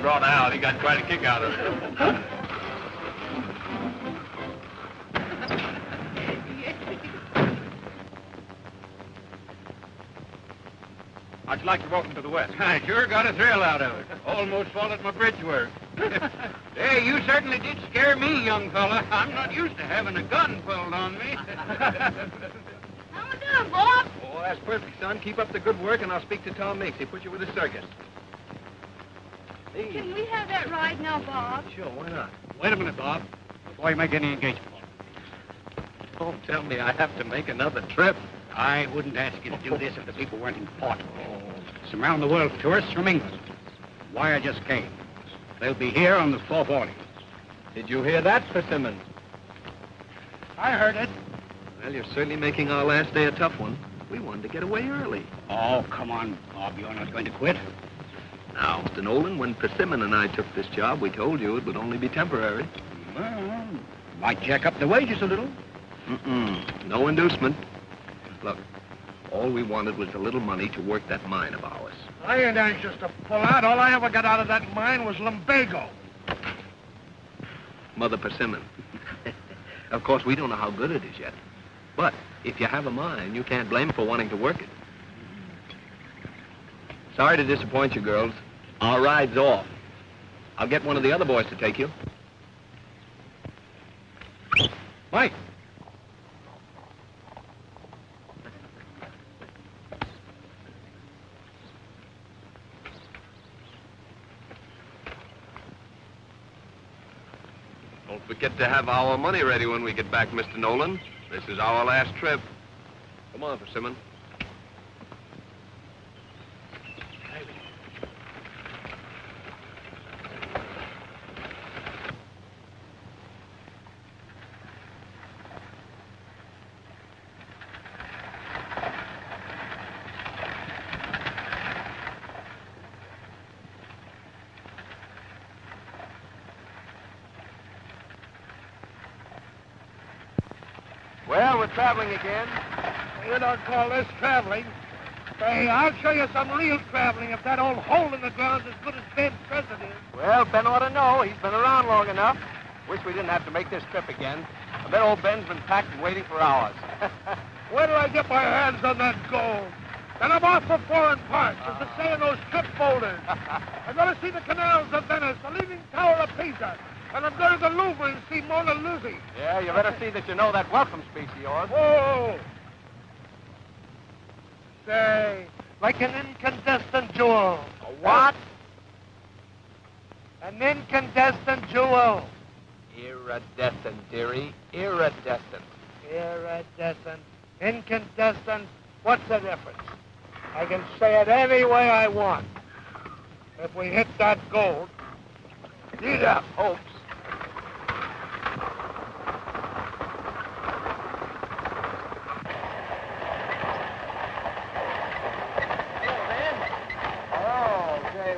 brought out. He got quite a kick out of it. How'd you like to walk into the West? I sure got a thrill out of it. Almost swallowed my bridge work. Hey, you certainly did scare me, young fella. I'm not used to having a gun pulled on me. How we doing, Bob? Oh, that's perfect, son. Keep up the good work, and I'll speak to Tom Mix. He put you with the circus. Hey. Can we have that ride now, Bob? Sure, why not? Wait a minute, Bob. Before you make any engagement. Don't tell me I have to make another trip. I wouldn't ask you to do this if the people weren't in port. Some round-the-world tourists from England. Wire just came. They'll be here on the 440. Did you hear that, Persimmon? I heard it. Well, you're certainly making our last day a tough one. We wanted to get away early. Oh, come on, Bob. You're not going to quit. Now, Mr. Nolan, when Persimmon and I took this job, we told you it would only be temporary. Well, might jack up the wages a little. No inducement. Look, all we wanted was a little money to work that mine of ours. I ain't anxious to pull out. All I ever got out of that mine was lumbago. Mother Persimmon. Of course, we don't know how good it is yet. But if you have a mine, you can't blame for wanting to work it. Sorry to disappoint you, girls. Our ride's off. I'll get one of the other boys to take you. Mike. Don't forget to have our money ready when we get back, Mr. Nolan. This is our last trip. Come on, Persimmon. Well, we're traveling again. You don't call this traveling. Hey, I'll show you some real traveling if that old hole in the ground's as good as Ben's present is. Well, Ben ought to know. He's been around long enough. Wish we didn't have to make this trip again. I bet old Ben's been packed and waiting for hours. Where do I get my hands on that gold? Then I'm off for foreign parts, as they say in those trip folders. I'm going to see the canals of Venice, the Leaning Tower of Pisa, and I'm going to the Louvre and see Mona Lisa. Yeah, you better see that you know that welcome speech of yours. Whoa! Say, like an incandescent jewel. A what? An incandescent jewel. Iridescent, dearie. Iridescent. Iridescent. Incandescent. What's the difference? I can say it any way I want. If we hit that gold, Eat up, hopes.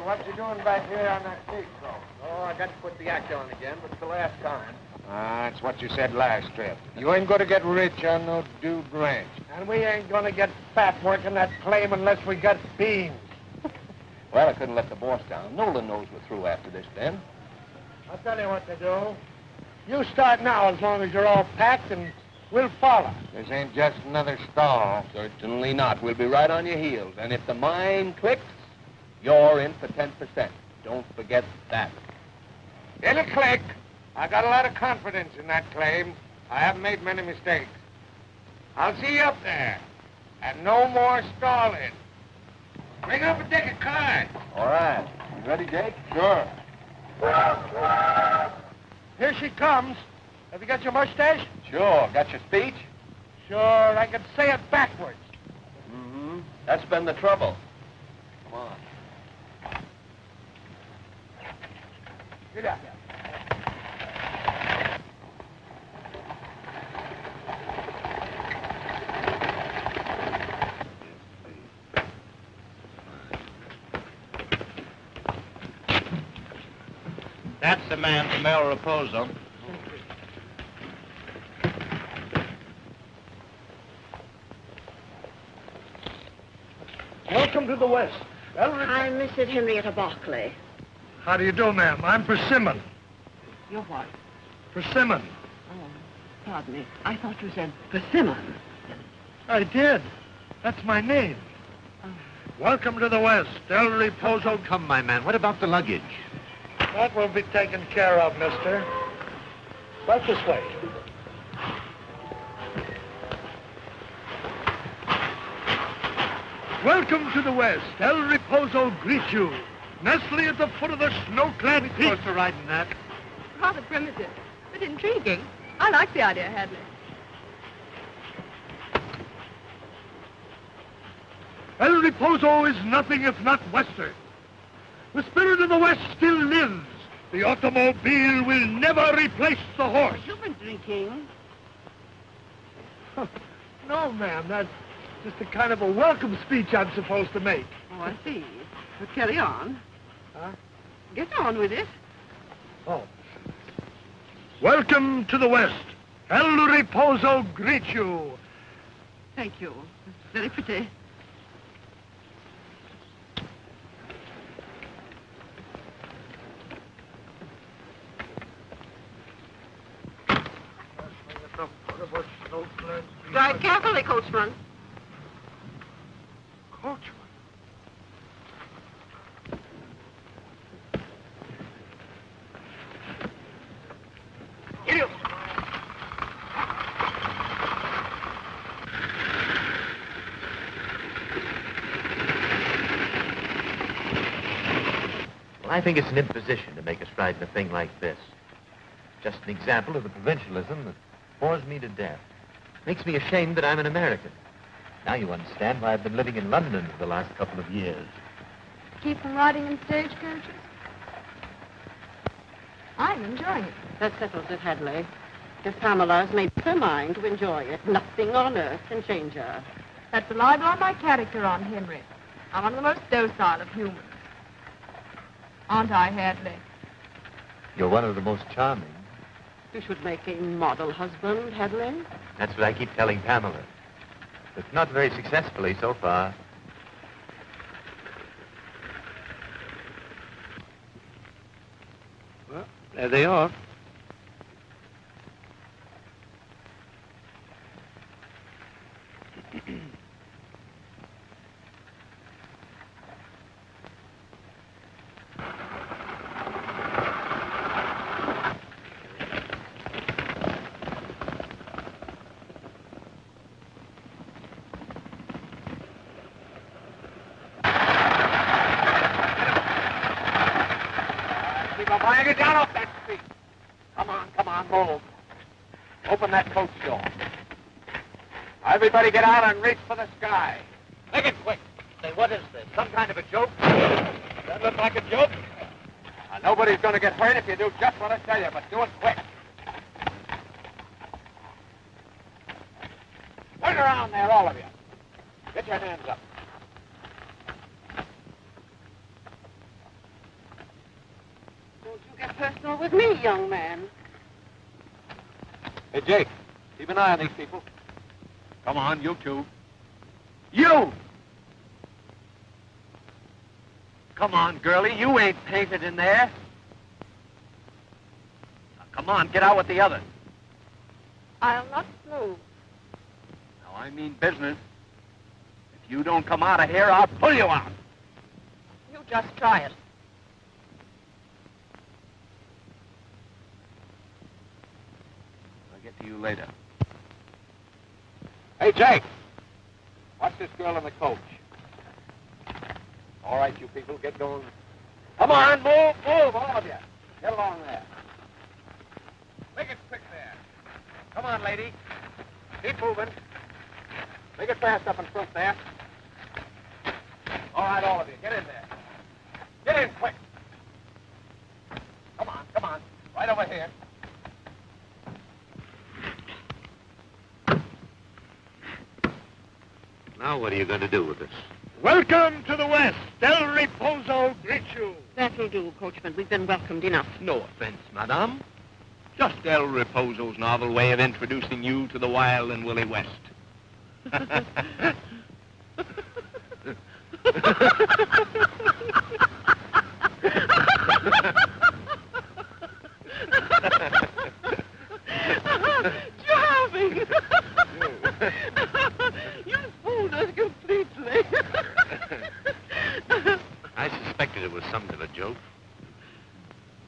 what you doing back here on that seat, so? Oh, I got to put the act on again, but it's the last time. That's what you said last trip. You ain't going to get rich on no dude ranch. And we ain't going to get fat working that claim unless we got beans. Well, I couldn't let the boss down. Nolan knows we're through after this, Ben. I'll tell you what to do. You start now as long as you're all packed, and we'll follow. This ain't just another stall. Certainly not. We'll be right on your heels. And if the mine clicks, you're in for 10%. Don't forget that. It'll click. I got a lot of confidence in that claim. I haven't made many mistakes. I'll see you up there. And no more stalling. Bring up a deck of cards. All right. You ready, Jake? Sure. Here she comes. Have you got your mustache? Sure. Got your speech? Sure. I can say it backwards. Mm-hmm. That's been the trouble. Come on. Get up. That's the man from El Raposo. Welcome to the West. I'm Mrs. Henrietta Barclay. How do you do, ma'am? I'm Persimmon. You're what? Persimmon. Oh, pardon me. I thought you said persimmon. I did. That's my name. Oh. Welcome to the West. El Reposo. Come, my man. What about the luggage? That will be taken care of, mister. Right this way. Welcome to the West. El Reposo greets you. Nestle at the foot of the snow-clad peak. Supposed to ride in that? Rather primitive, but intriguing. I like the idea, Hadley. El Reposo is nothing if not Western. The spirit of the West still lives. The automobile will never replace the horse. You've been drinking. No, ma'am. That's just a kind of a welcome speech I'm supposed to make. Oh, I see. Well, carry on. Huh? Get on with it. Oh. Welcome to the West. El Reposo greets you. Thank you. It's very pretty. Drive carefully, coachman. Coachman? Well, I think it's an imposition to make us ride in a thing like this. Just an example of the provincialism that bores me to death. Makes me ashamed that I'm an American. Now you understand why I've been living in London for the last couple of years. Keep from riding in stagecoaches? I'm enjoying it. That settles it, Hadley. If Pamela has made up her mind to enjoy it, nothing on earth can change her. That's a libel on my character, Aunt Henry. I'm one of the most docile of humans. Aren't I, Hadley? You're one of the most charming. You should make a model husband, Hadley. That's what I keep telling Pamela. But not very successfully so far. Well, there they are. Get down off that seat. Come on, move. Open that coach door. Everybody get out and reach for the sky. Make it quick. Say, what is this? Some kind of a joke? That look like a joke? Nobody's going to get hurt if you do just what I tell you, but do it quick. Turn around there, all of you. Get your hands up. Don't you get personal with me, young man. Hey, Jake, keep an eye on these people. Come on, you two. You! Come on, girlie, you ain't painted in there. Now, come on, get out with the others. I'll not move. Now, I mean business. If you don't come out of here, I'll pull you out. You just try it. I'll get to you later. Hey, Jake. Watch this girl in the coach. All right, you people, get going. Come on, move, all of you. Get along there. Make it quick there. Come on, lady. Keep moving. Make it fast up in front there. All right, all of you, get in there. Get in quick. Come on. Right over here. Now what are you going to do with us? Welcome to the West. El Reposo greets you. That'll do, coachman. We've been welcomed enough. No offense, madame. Just El Reposo's novel way of introducing you to the wild and woolly West. Charming. You fooled us completely. I suspected it was something of a joke.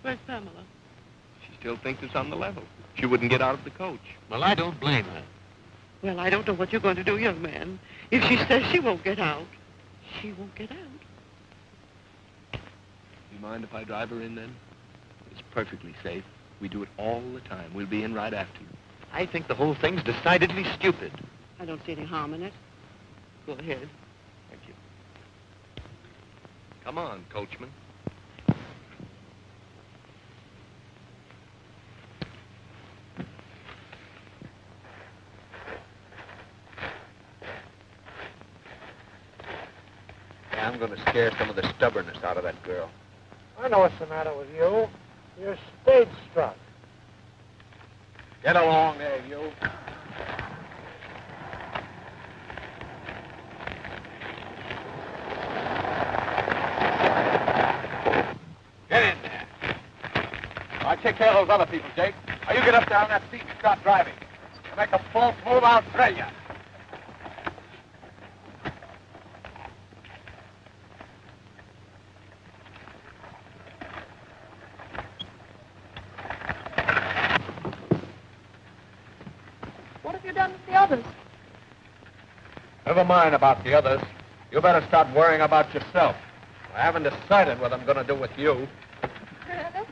Where's Pamela? She still thinks it's on the level. She wouldn't get out of the coach. Well, I don't blame her. Well, I don't know what you're going to do, young man. If she says she won't get out, she won't get out. You mind if I drive her in then? It's perfectly safe. We do it all the time. We'll be in right after you. I think the whole thing's decidedly stupid. I don't see any harm in it. Go ahead. Thank you. Come on, coachman. I'm going to scare some of the stubbornness out of that girl. I know what's the matter with you. You're stage struck. Get along there, you. Get in there. I'll take care of those other people, Jake. Now you get up there on that seat and start driving. You make a false move, I'll trail you. What have you done with the others? Never mind about the others. You better start worrying about yourself. I haven't decided what I'm going to do with you. Really?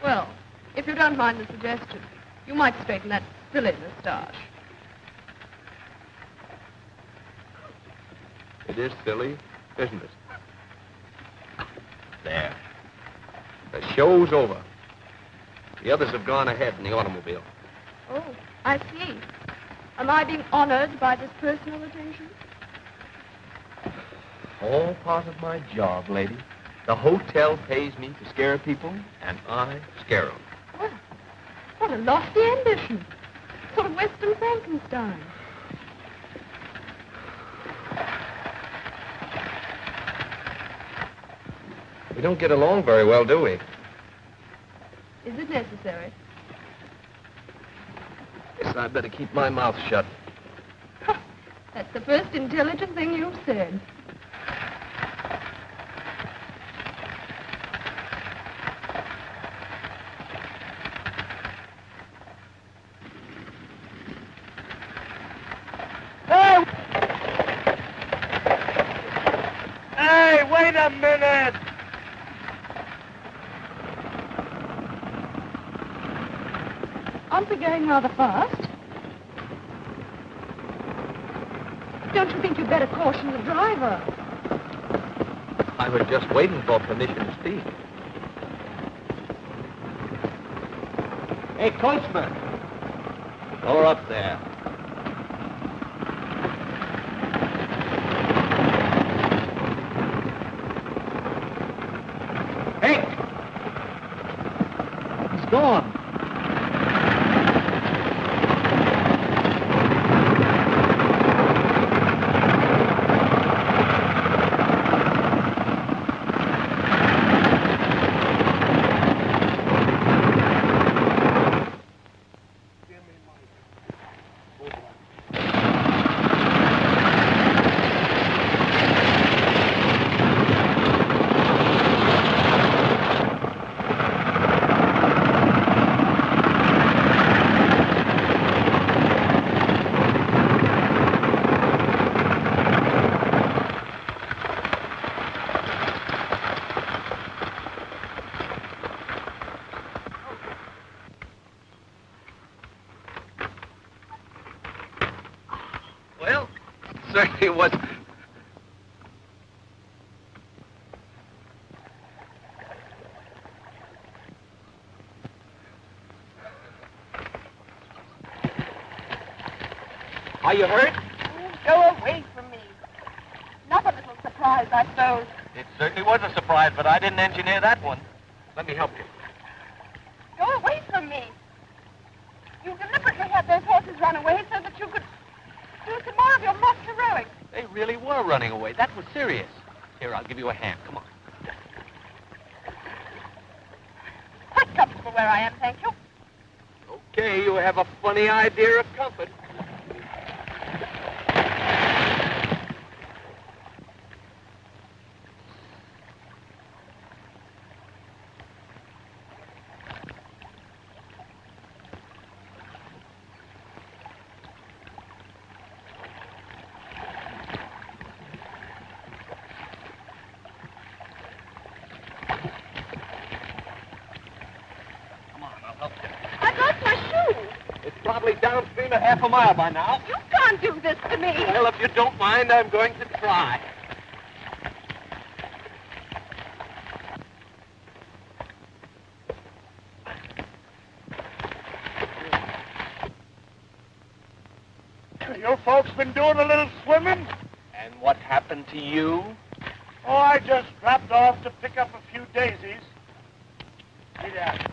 Well, if you don't mind the suggestion, you might straighten that silly moustache. It is silly, isn't it? There. The show's over. The others have gone ahead in the automobile. Oh, I see. Am I being honored by this personal attention? All part of my job, lady. The hotel pays me to scare people, and I scare them. Well, what a lofty ambition. Sort of Western Frankenstein. We don't get along very well, do we? Is it necessary? Guess I'd better keep my mouth shut. That's the first intelligent thing you've said. Hey, wait a minute! Aren't we going rather fast? Don't you think you'd better caution the driver? I was just waiting for permission to speak. Hey, coachman. Pull her up there. Hey! He's gone. Well, certainly was. Are you hurt? Go away from me. Not a little surprised, I suppose. It certainly was a surprise, but I didn't engineer that one. Let me help you. Go away from me. You deliberately had those horses run away so that you could do some more of your mock heroics. They really were running away. That was serious. Here, I'll give you a hand. Come on. Quite comfortable where I am, thank you. Okay, you have a funny idea of comfort. I lost my shoe. It's probably downstream a half a mile by now. You can't do this to me. Well, if you don't mind, I'm going to try. You folks been doing a little swimming? And what happened to you? Oh, I just dropped off to pick up a few daisies. See that?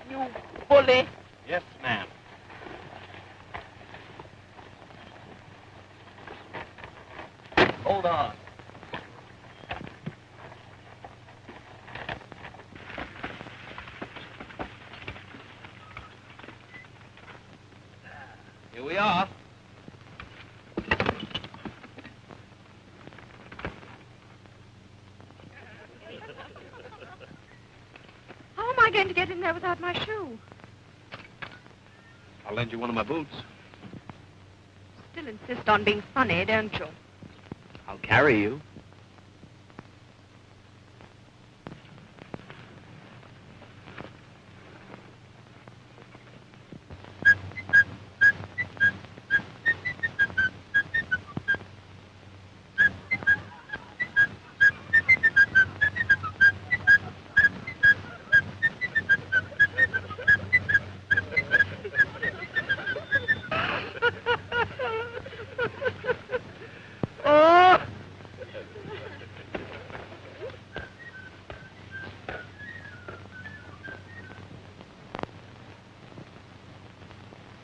You bully. Yes, ma'am. Hold on. Here we are. How am I going to get in there without my shoe? I'll lend you one of my boots. Still insist on being funny, don't you? I'll carry you.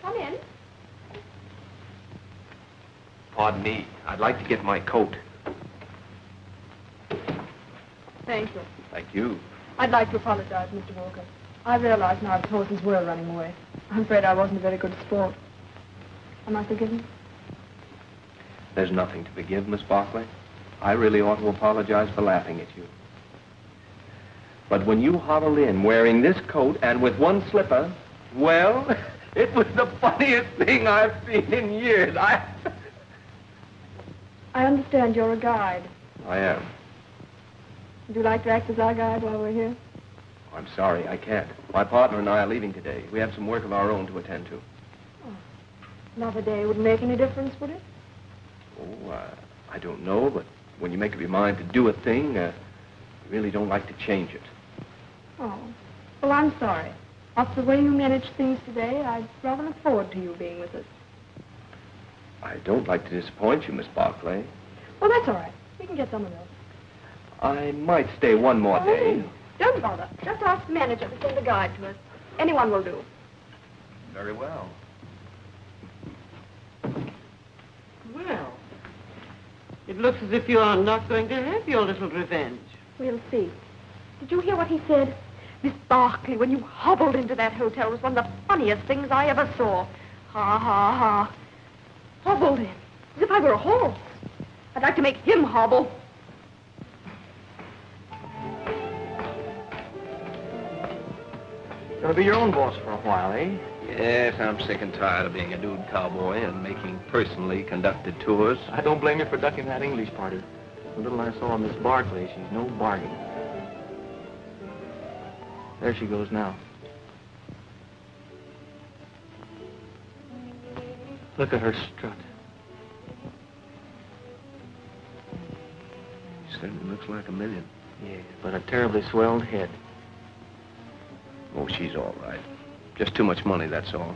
Come in. Pardon me. I'd like to get my coat. Thank you. Thank you. I'd like to apologize, Mr. Walker. I realize now the horses were running away. I'm afraid I wasn't a very good sport. Am I forgiven? There's nothing to forgive, Miss Barclay. I really ought to apologize for laughing at you. But when you hobbled in wearing this coat and with one slipper, well, it was the funniest thing I've seen in years. I understand you're a guide. I am. Would you like to act as our guide while we're here? I'm sorry, I can't. My partner and I are leaving today. We have some work of our own to attend to. Oh, another day wouldn't make any difference, would it? Oh, I don't know, but when you make up your mind to do a thing, you really don't like to change it. Oh, well, I'm sorry. After the way you managed things today, I'd rather look forward to you being with us. I don't like to disappoint you, Miss Barclay. Well, that's all right. We can get someone else. I might stay one more day. Don't bother. Just ask the manager to send a guide to us. Anyone will do. Very well. Well, it looks as if you are not going to have your little revenge. We'll see. Did you hear what he said? Miss Barclay, when you hobbled into that hotel, was one of the funniest things I ever saw. Ha, ha, ha. Hobbled in, as if I were a horse. I'd like to make him hobble. Gonna be your own boss for a while, eh? Yes, I'm sick and tired of being a dude cowboy and making personally conducted tours. I don't blame you for ducking that English party. The little I saw of Miss Barclay, she's no bargain. There she goes now. Look at her strut. She certainly looks like a million. Yeah, but a terribly swelled head. Oh, she's all right. Just too much money, that's all.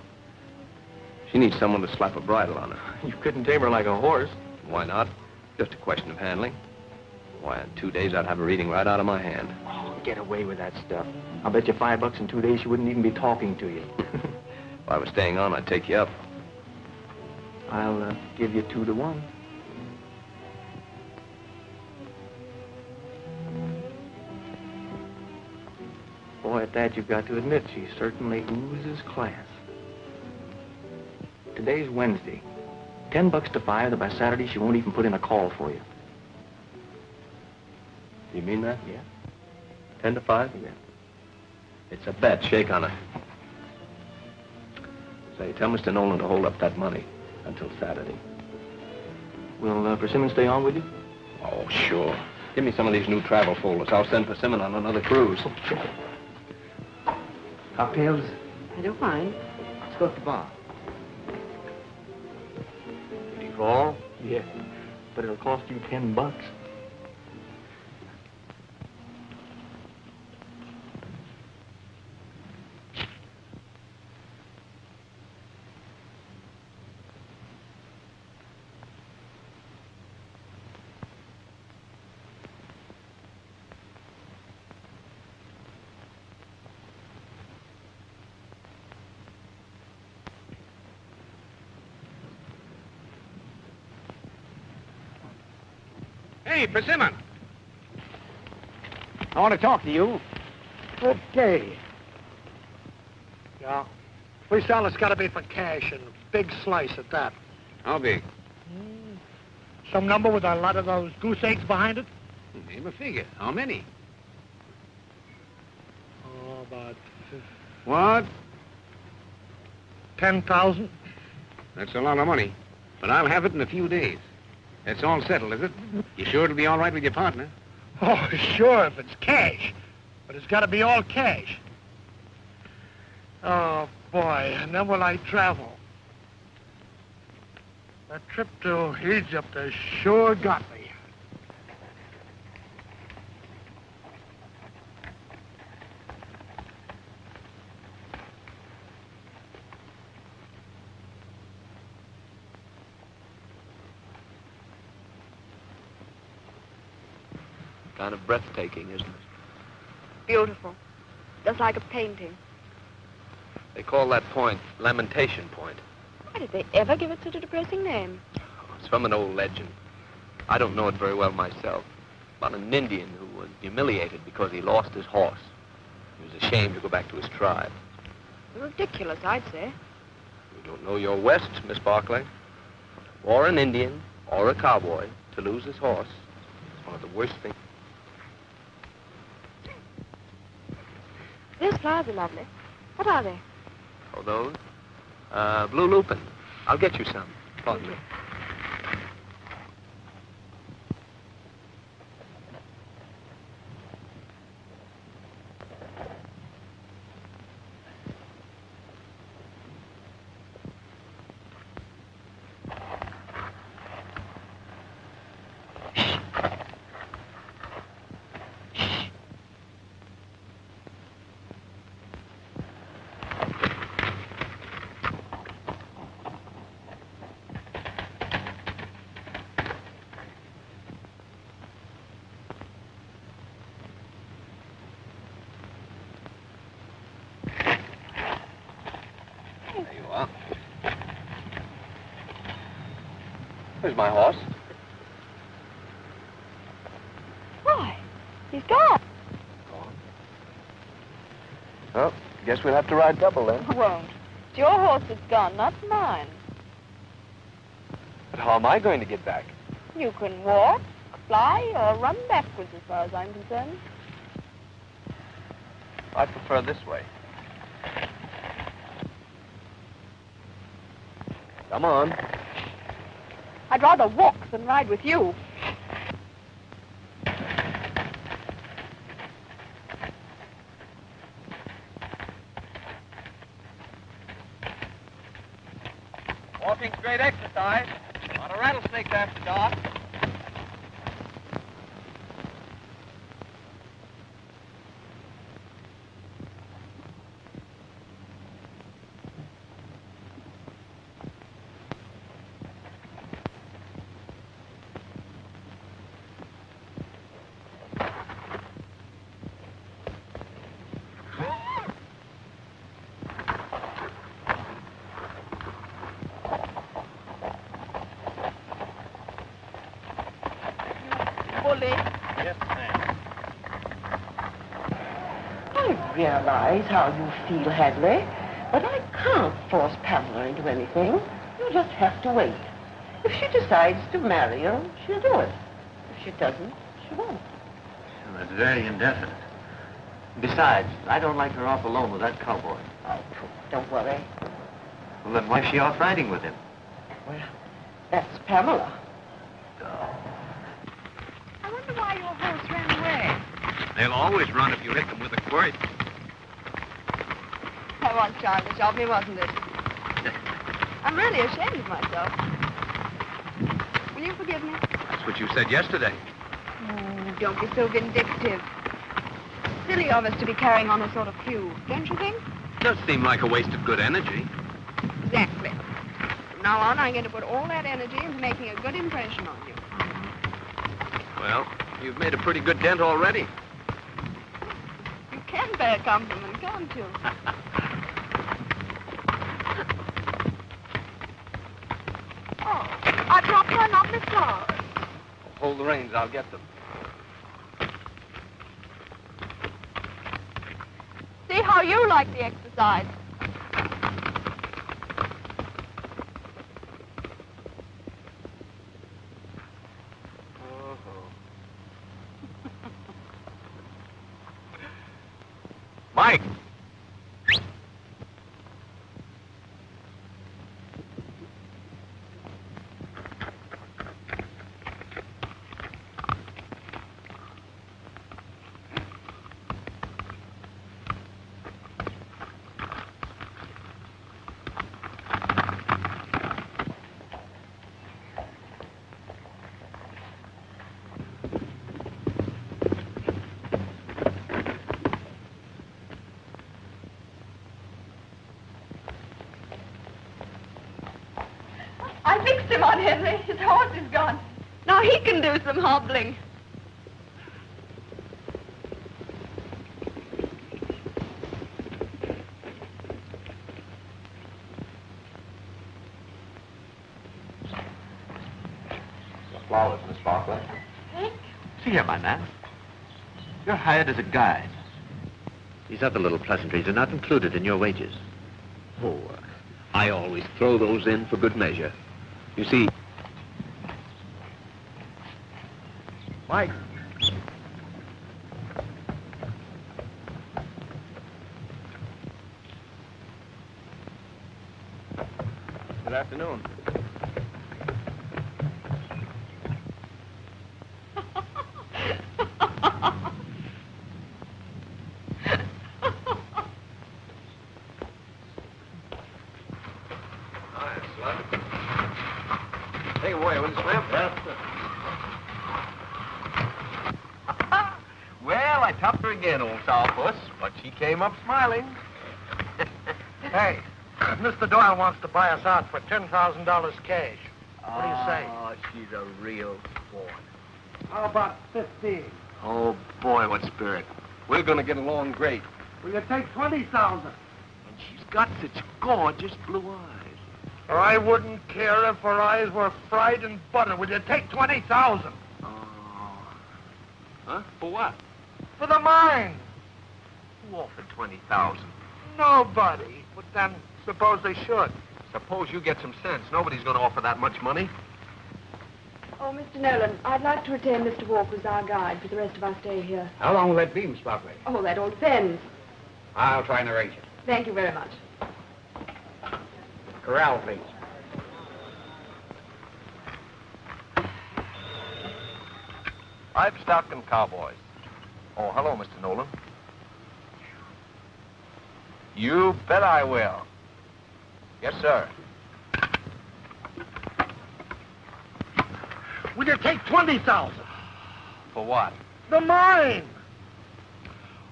She needs someone to slap a bridle on her. You couldn't tame her like a horse. Why not? Just a question of handling. Why, in 2 days, I'd have her eating right out of my hand. Oh, get away with that stuff. I'll bet you $5 in 2 days she wouldn't even be talking to you. If I was staying on, I'd take you up. I'll give you 2 to 1. boy, at that, you've got to admit she certainly oozes class. Today's Wednesday. $10 to 5 that by Saturday she won't even put in a call for you. You mean that? Yeah. 10 to 5? Yeah. It's a bet. Shake on it. Say, tell Mr. Nolan to hold up that money until Saturday. Will Persimmon stay on with you? Oh, sure. Give me some of these new travel folders. I'll send Persimmon on another cruise. Cocktails? I don't mind. Let's go to the bar. Ready for all? Yeah. But it'll cost you $10. Hey, Persimmon. I want to talk to you. Okay. Yeah. We sell it's got to be for cash and a big slice at that. How big? Some number with a lot of those goose eggs behind it? Name a figure. How many? Oh, about What? 10,000. That's a lot of money. But I'll have it in a few days. That's all settled, is it? You sure it'll be all right with your partner? Oh, sure, if it's cash. But it's got to be all cash. Oh, boy, and then will I travel? That trip to Egypt has sure got me. Kind of breathtaking, isn't it? Beautiful. Just like a painting. They call that point Lamentation Point. Why did they ever give it such a depressing name? It's from an old legend. I don't know it very well myself. About an Indian who was humiliated because he lost his horse. He was ashamed to go back to his tribe. Ridiculous, I'd say. You don't know your West, Miss Barclay. Or an Indian, or a cowboy, to lose his horse is one of the worst things. These flowers are lovely. What are they? Oh, those? Blue lupin. I'll get you some. Pardon me. Here's my horse. Why? He's gone. Well, guess we'll have to ride double then. I won't. It's your horse that's gone, not mine. But how am I going to get back? You can walk, fly, or run backwards as far as I'm concerned. I prefer this way. Come on. I'd rather walk than ride with you. Walking's great exercise. A lot of rattlesnakes after dark. realize how you feel, Hadley, but I can't force Pamela into anything. You just have to wait. If she decides to marry you, she'll do it. If she doesn't, she won't. Well, that's very indefinite. Besides, I don't like her off alone with that cowboy. Oh, don't worry. Well, then why's she off riding with him? Well, that's Pamela. I wonder why your horse ran away. They'll always run if you hit them with a quirt. That was childish of me, wasn't it? I'm really ashamed of myself. Will you forgive me? That's what you said yesterday. Oh, don't be so vindictive. Silly of us to be carrying on a sort of feud, don't you think? Does seem like a waste of good energy. Exactly. From now on, I'm going to put all that energy into making a good impression on you. Well, you've made a pretty good dent already. You can bear a compliment, can't you? Oh, I dropped my lovely flowers. Hold the reins, I'll get them. See how you like the exercise. Mike! I fixed him on Henry. His horse is gone. Now he can do some hobbling. Flowers, Miss Barclay. Thank See here, my man. You're hired as a guide. These other little pleasantries are not included in your wages. Oh, I always throw those in for good measure. You see... Mike! Good afternoon. Take it away, will you, Slim? Well, I topped her again, old sourpuss, but she came up smiling. Hey, Mr. Doyle wants to buy us out for $10,000 cash. What do you say? Oh, she's a real sport. How about 15? Oh, boy, what spirit. We're going to get along great. Will you take 20,000? And she's got such gorgeous blue eyes. I wouldn't care if her eyes were fried in butter. Will you take 20,000? Oh. Huh? For what? For the mine. Who offered 20,000? Nobody. But then, suppose they should. Suppose you get some sense. Nobody's going to offer that much money. Oh, Mr. Nolan, I'd like to retain Mr. Walker as our guide for the rest of our stay here. How long will that be, Miss Barclay? Oh, that all depends. I'll try and arrange it. Thank you very much. Corral, please. I'm Stockton Cowboys. Oh, hello, Mr. Nolan. You bet I will. Yes, sir. Will you take 20,000? For what? The mine.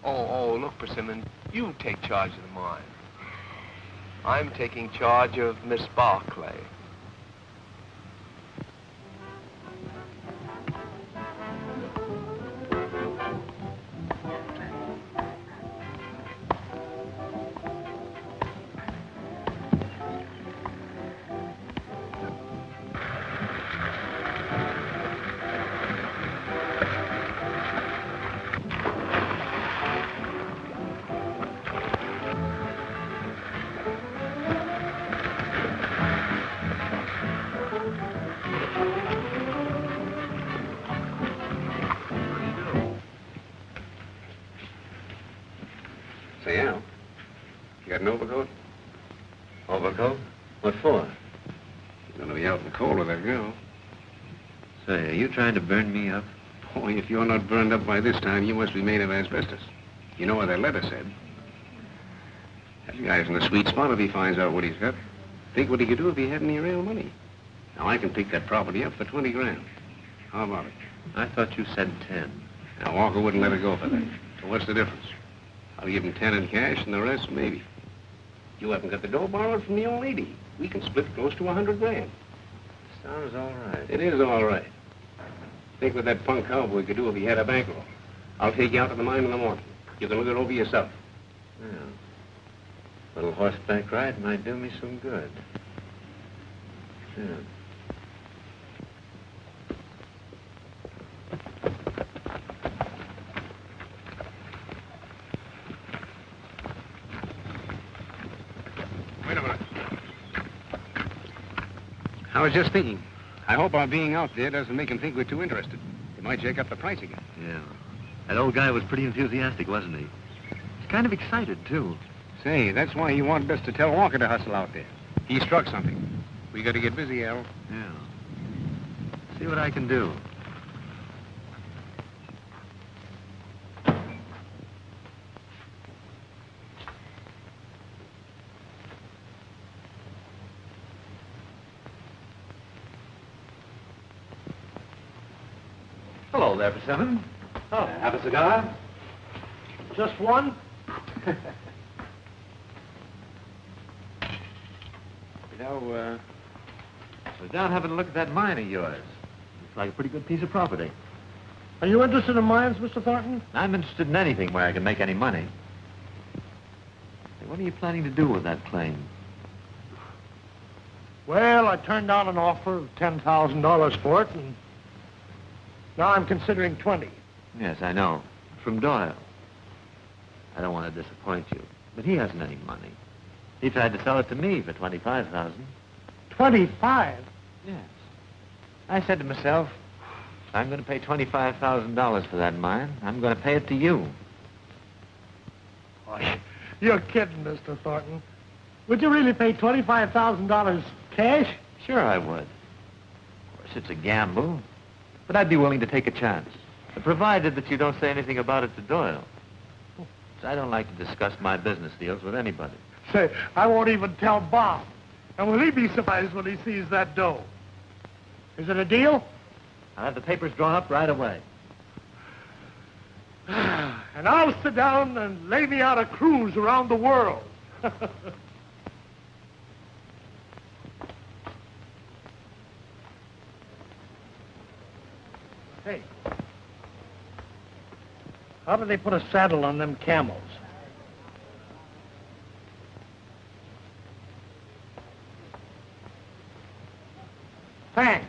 Oh, look, Persimmon, you take charge of the mine. I'm taking charge of Miss Barclay. Say, Al, you got an overcoat? Overcoat? What for? You're gonna be out in the cold with that girl. Say, are you trying to burn me up? Boy, if you're not burned up by this time, you must be made of asbestos. You know what that letter said. That guy's in the sweet spot if he finds out what he's got. Think what he could do if he had any real money. Now, I can pick that property up for 20 grand. How about it? I thought you said 10. Now, Walker wouldn't let her go for that. So what's the difference? I'll give him 10 in cash and the rest, maybe. You haven't got the dough borrowed from the old lady. We can split close to 100 grand. Sounds all right. It is all right. Think what that punk cowboy could do if he had a bankroll. I'll take you out to the mine in the morning. You can look it over yourself. Yeah. A little horseback ride might do me some good. Yeah. Wait a minute. I was just thinking. I hope our being out there doesn't make him think we're too interested. He might jack up the price again. Yeah. That old guy was pretty enthusiastic, wasn't he? He's kind of excited, too. Say, that's why he wanted us to tell Walker to hustle out there. He struck something. We got to get busy, Al. Yeah. See what I can do. Hello there, Persimmon. Oh, Have a cigar? just one? You know, I was down having a look at that mine of yours. Looks like a pretty good piece of property. Are you interested in mines, Mr. Thornton? I'm interested in anything where I can make any money. Hey, what are you planning to do with that claim? Well, I turned down an offer of $10,000 for it, and now I'm considering 20. Yes, I know. From Doyle. I don't want to disappoint you, but he hasn't any money. He tried to sell it to me for $25,000. 25? Yes. I said to myself, if I'm going to pay $25,000 for that mine, I'm going to pay it to you. Why, you're kidding, Mr. Thornton. Would you really pay $25,000 cash? Sure I would. Of course, it's a gamble, but I'd be willing to take a chance, provided that you don't say anything about it to Doyle. I don't like to discuss my business deals with anybody. Say, I won't even tell Bob. And will he be surprised when he sees that dough? Is it a deal? I'll have the papers drawn up right away. And I'll sit down and lay me out a cruise around the world. Hey, how do they put a saddle on them camels? Thanks.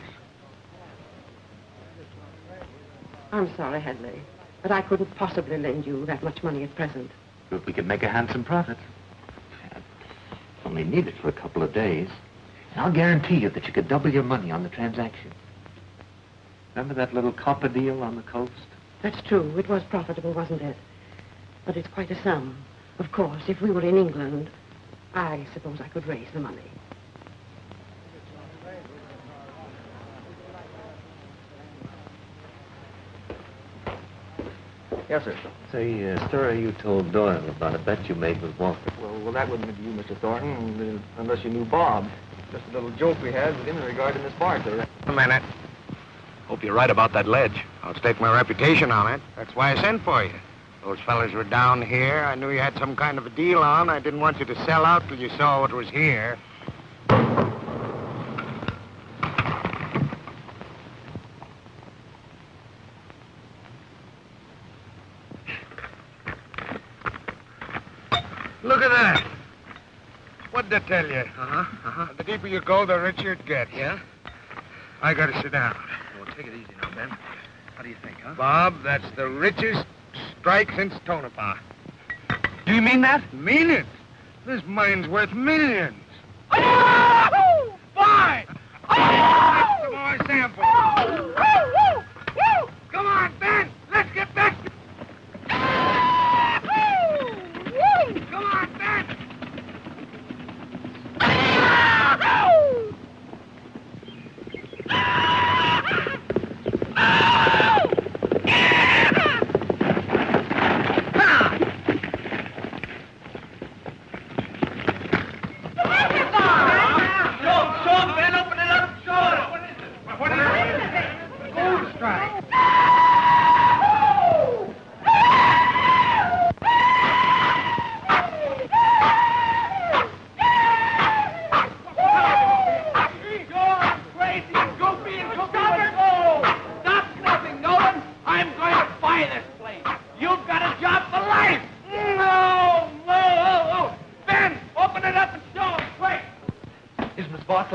I'm sorry, Hadley, but I couldn't possibly lend you that much money at present. If we could make a handsome profit. Only need it for a couple of days. And I'll guarantee you that you could double your money on the transaction. Remember that little copper deal on the coast? That's true. It was profitable, wasn't it? But it's quite a sum. Of course, if we were in England, I suppose I could raise the money. Yes, sir. Say, a story you told Doyle about a bet you made with Walker. Well, that wouldn't be you, Mr. Thornton, unless you knew Bob. Just a little joke we had with him regarding this bar, sir. A minute. Hope you're right about that ledge. I'll stake my reputation on it. That's why I sent for you. Those fellas were down here. I knew you had some kind of a deal on. I didn't want you to sell out till you saw what was here. Look at that. What'd they tell you? The deeper you go, the richer it gets. Yeah? I gotta sit down. Well, take it easy now, Ben. How do you think, huh? Bob, that's the richest strike since Tonopah. Do you mean that? Mean it? This mine's worth millions. Oh! Boy! Oh! Some more samples. Oh! Come on, Ben. Let's get back.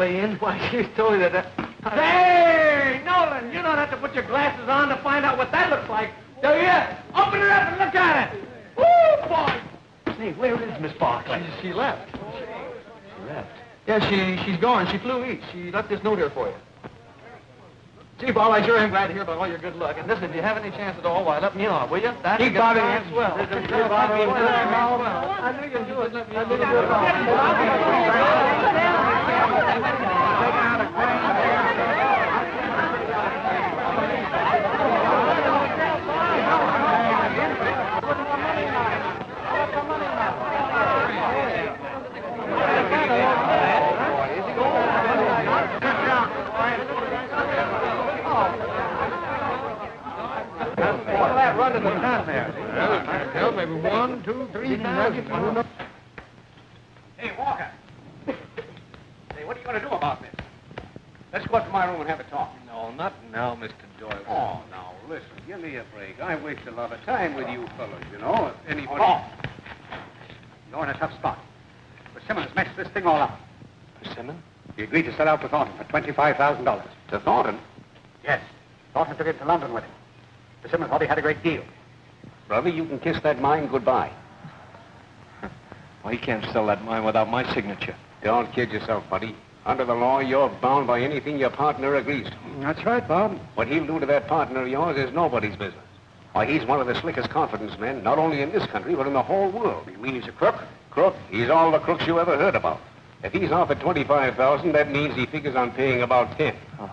way in? Why, she told me that... Hey, Nolan, you don't have to put your glasses on to find out what that looks like, do you? Open it up and look at it. Woo, boy. Say, where is Miss Barclay? She left. She left. Yeah, she's gone. She flew east. She left this note here for you. Gee, Bob, I sure am glad to hear about all your good luck. And listen, if you have any chance at all, why, let me in on it, will you? Keep bobbing it. Swell. Keep bobbing it. I knew you'd do it. Let me in. Take out a Run to the front there. Well, I can tell maybe 1, 2, 3 thousand. Hey, Walker. Hey, what are you going to do about this? Let's go up to my room and have a talk. No, not now, Mr. Doyle. Oh, now, listen, give me a break. I waste a lot of time with you fellows, you know. If anybody... Oh. You're in a tough spot. Persimmons messed this thing all up. Persimmon? He agreed to sell out to Thornton for $25,000. To Thornton? Yes. Thornton took it to London with him. Persimmons thought he had a great deal. Brother, you can kiss that mine goodbye. Well, he can't sell that mine without my signature. Don't kid yourself, buddy. Under the law, you're bound by anything your partner agrees to. That's right, Bob. What he'll do to that partner of yours is nobody's business. Why, he's one of the slickest confidence men, not only in this country, but in the whole world. You mean he's a crook? Crook? He's all the crooks you ever heard about. If he's offered $25,000, that means he figures on paying about 10. Oh.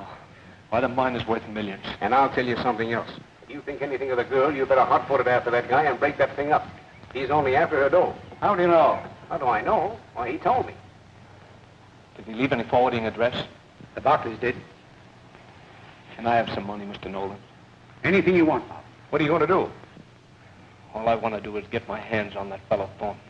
Why, the mine is worth millions. And I'll tell you something else. If you think anything of the girl, you better hot-foot it after that guy and break that thing up. He's only after her dough. How do you know? How do I know? Why, he told me. Did he leave any forwarding address? The Barclays did. Can I have some money, Mr. Nolan? Anything you want, Bob. What are you going to do? All I want to do is get my hands on that fellow Thornton.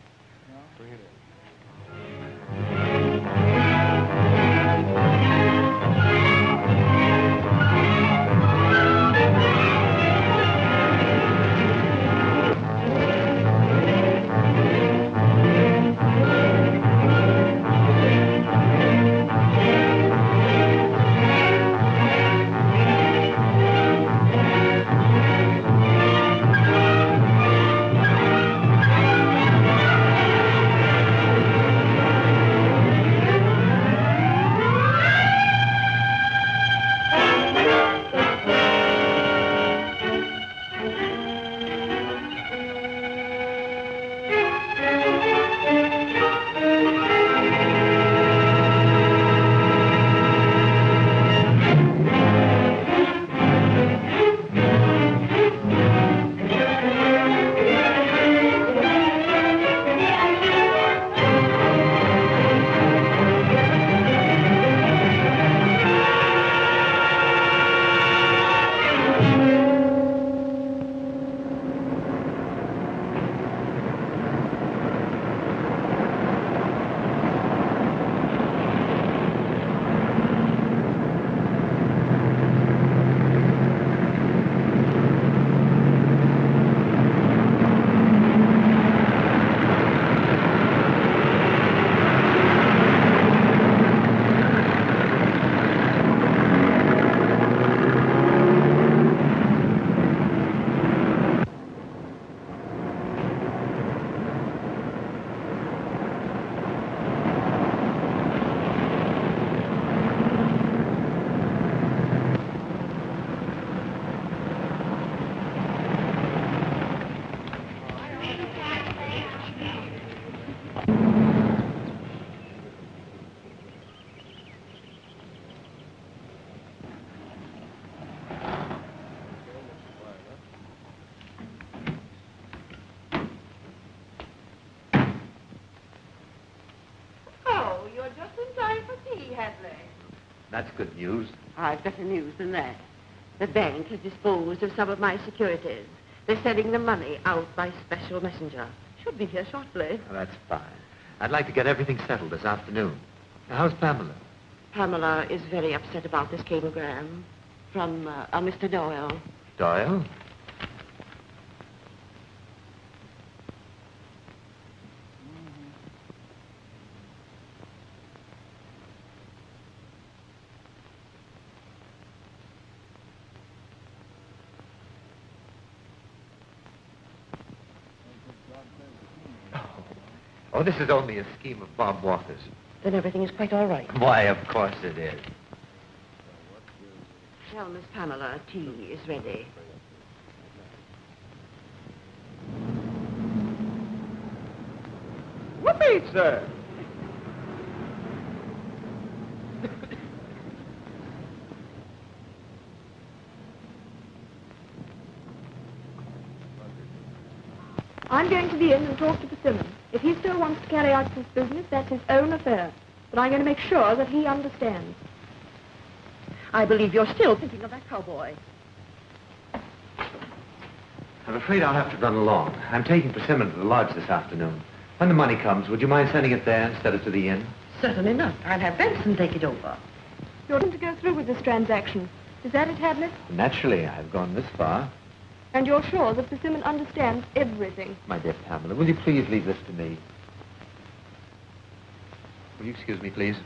That's good news. I've better news than that. The bank has disposed of some of my securities. They're sending the money out by special messenger. Should be here shortly. Well, that's fine. I'd like to get everything settled this afternoon. Now, how's Pamela? Pamela is very upset about this cablegram from Mr. Doyle. Doyle? Oh, this is only a scheme of Bob Walker's. Then everything is quite all right. Why, of course it is. Well, Miss Pamela, tea is ready. Whoopee, sir. I'm going to the inn and talk to Persimmon. If he still wants to carry out this business, that's his own affair. But I'm going to make sure that he understands. I believe you're still thinking of that cowboy. I'm afraid I'll have to run along. I'm taking Persimmon to the lodge this afternoon. When the money comes, would you mind sending it there instead of to the inn? Certainly not. I'll have Benson take it over. You're going to go through with this transaction. Is that it, Hadley? Naturally, I've gone this far. And you're sure that Persimmon understands everything? My dear Pamela, will you please leave this to me? Will you excuse me, please?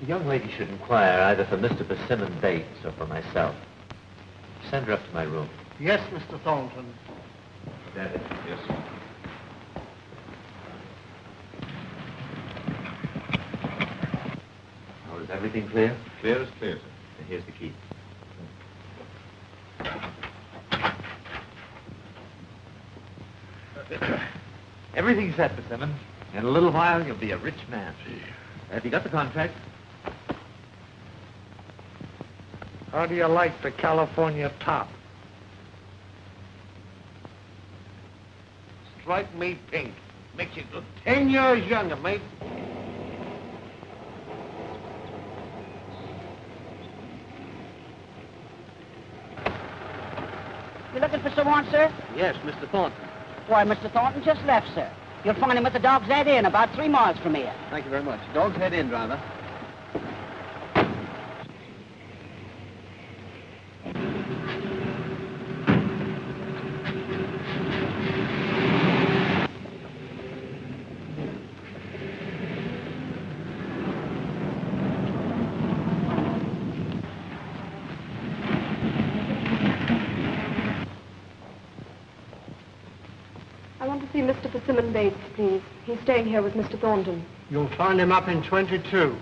The young lady should inquire either for Mr. Persimmon Bates or for myself. Send her up to my room. Yes, Mr. Thornton. That is. Yes, sir. Now, is everything clear? Clear as clear, sir. Then here's the key. Everything's set, Persimmon. In a little while, you'll be a rich man. Have you got the contract? How do you like the California top? Strike me pink. Makes you look 10 years younger, mate. You looking for someone, sir? Yes, Mr. Thornton. Why, Mr. Thornton just left, sir. You'll find him at the Dog's Head Inn, about 3 miles from here. Thank you very much. Dog's Head Inn, driver. I want to see Mr. Persimmon Bates, please. He's staying here with Mr. Thornton. You'll find him up in 22.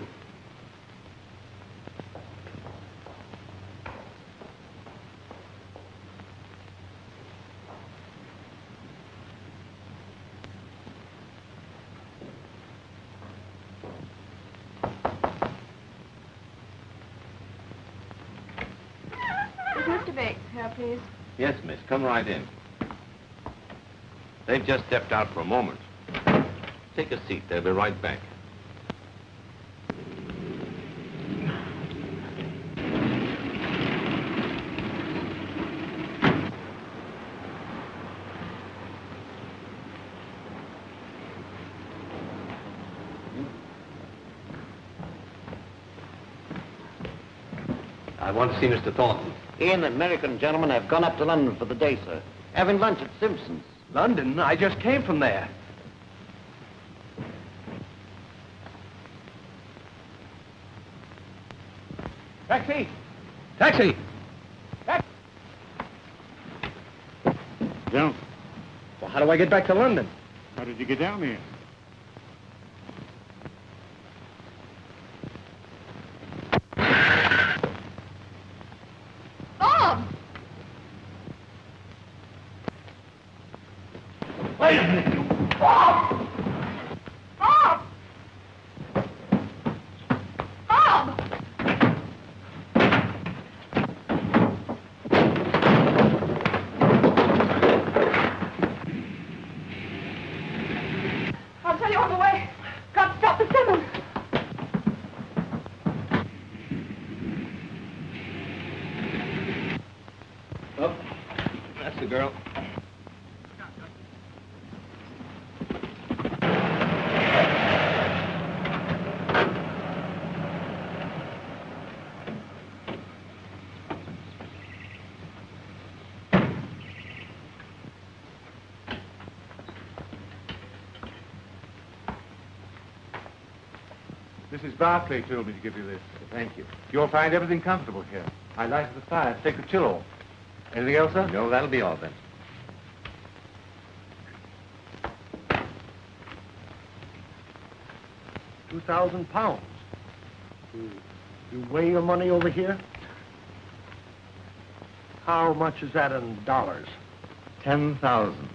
Is Mr. Bates here, please? Yes, miss. Come right in. They've just stepped out for a moment. Take a seat. They'll be right back. I want to see Mr. Thornton. He and the American gentleman have gone up to London for the day, sir. Having lunch at Simpson's. London? I just came from there. Taxi! Taxi! Down. Well, how do I get back to London? How did you get down here? Bob! Wait a minute, you... Bob! Bob! Mrs. Barclay told me to give you this. Thank you. You'll find everything comfortable here. I lighted the fire to take the chill off. Anything else, sir? No, that'll be all then. £2,000. You weigh your money over here? How much is that in dollars? 10,000.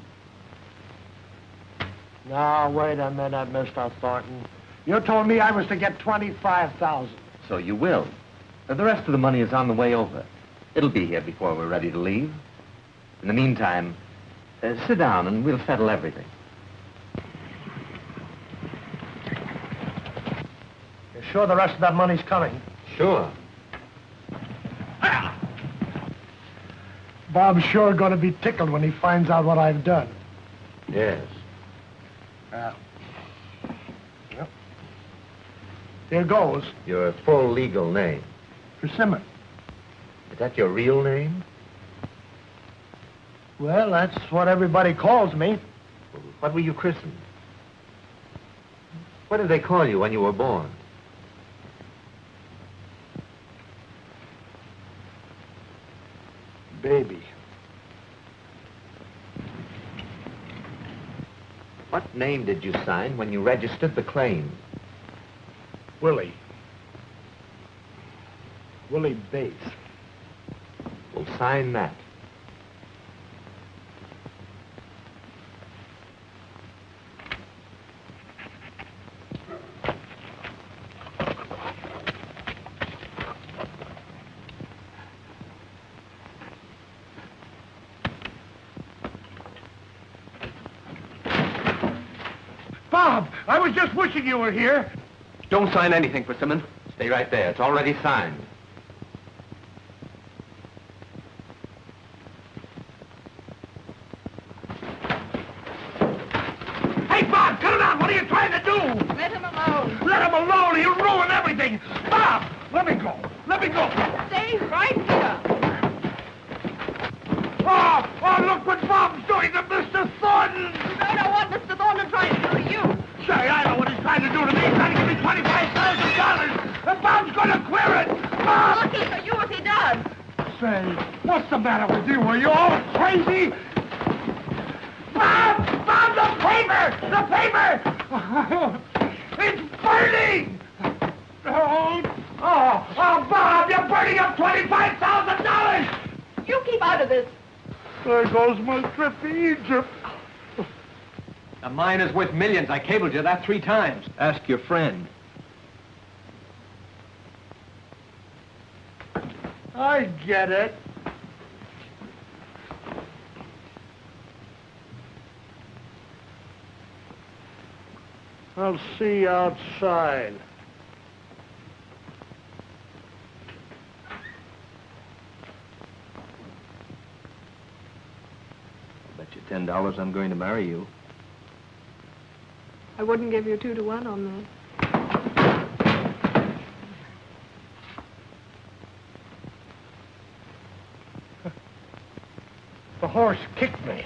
Now, wait a minute, Mr. Thornton. You told me I was to get 25,000. So you will. The rest of the money is on the way over. It'll be here before we're ready to leave. In the meantime, sit down and we'll settle everything. You're sure the rest of that money's coming? Sure. Bob's sure going to be tickled when he finds out what I've done. Yes. Yep. Here goes. Your full legal name. Persimmon. Is that your real name? Well, that's what everybody calls me. What were you christened? What did they call you when you were born? Baby. What name did you sign when you registered the claim? Willie. Willie Bates. We'll sign that. Bob, I was just wishing you were here. Don't sign anything, Persimmon. Stay right there. It's already signed. Hey, Bob, cut it out. What are you trying to do? Let him alone. Let him alone. He'll ruin everything. Bob, let me go. Let me go. Stay right here. Oh, look what Bob's doing to Mr. Thornton. You don't know what Mr. Thornton trying to do to you. Say, I know what he's trying to do to me. He's trying to give me $25,000. And Bob's going to clear it. Bob! Lucky for you if he does. Say, what's the matter with you? Are you all crazy? Bob! Bob, the paper! The paper! It's burning! Oh, Bob, you're burning up $25,000! You keep out of this. There goes my trip to Egypt. The mine is worth millions. I cabled you that 3 times. Ask your friend. I get it. I'll see you outside. Bet you $10 I'm going to marry you. I wouldn't give you 2 to 1 on that. The horse kicked me.